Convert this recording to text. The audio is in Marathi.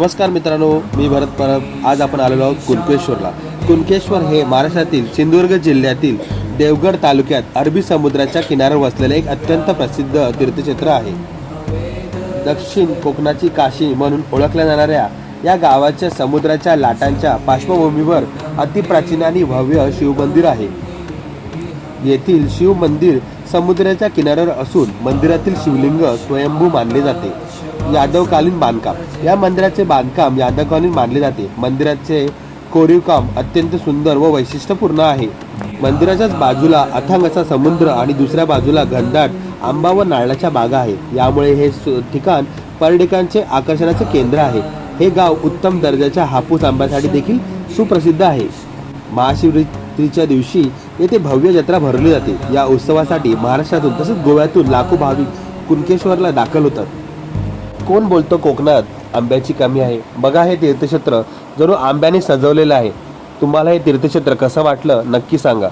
नमस्कार मित्रांनो, मी भरत परब. आज आपण आलेलो आहोत कुणकेश्वरला. कुणकेश्वर हे महाराष्ट्रातील सिंधुदुर्ग जिल्ह्यातील देवगड तालुक्यात अरबी समुद्राच्या किनाऱ्यावर वसलेले एक अत्यंत प्रसिद्ध तीर्थक्षेत्र आहे. दक्षिण कोकणाची काशी म्हणून ओळखल्या जाणाऱ्या या गावाच्या समुद्राच्या लाटांच्या पार्श्वभूमीवर अतिप्राचीन आणि भव्य शिवमंदिर आहे. येथील शिव मंदिर समुद्राच्या किनाऱ्यावर असून मंदिरातील शिवलिंग स्वयंभू मानले जाते. यादवकालीन बांधकाम. या मंदिराचे बांधकाम यादवकालीन मानले जाते. मंदिराचे कोरीवकाम अत्यंत सुंदर व वैशिष्ट्यपूर्ण आहे. मंदिराच्याच बाजूला अथांग असा समुद्र आणि दुसऱ्या बाजूला घनदाट आंबा व नारळाच्या बागा आहे. यामुळे हे ठिकाण पर्यटकांचे आकर्षणाचे केंद्र आहे. हे गाव उत्तम दर्जाच्या हापूस आंब्यासाठी देखील सुप्रसिद्ध आहे. महाशिवरात्रीच्या दिवशी येथे भव्य जत्रा भरवली जाते. या उत्सवासाठी महाराष्ट्रातून तसेच गोव्यातून लाखो भाविक कुणकेश्वरला दाखल होतात. कोण बोलतो कोकणात आंब्याची कमी आहे? बघा, हे तीर्थक्षेत्र जणू आंब्याने सजवलेलं आहे. तुम्हाला हे तीर्थक्षेत्र कसं वाटलं नक्की सांगा.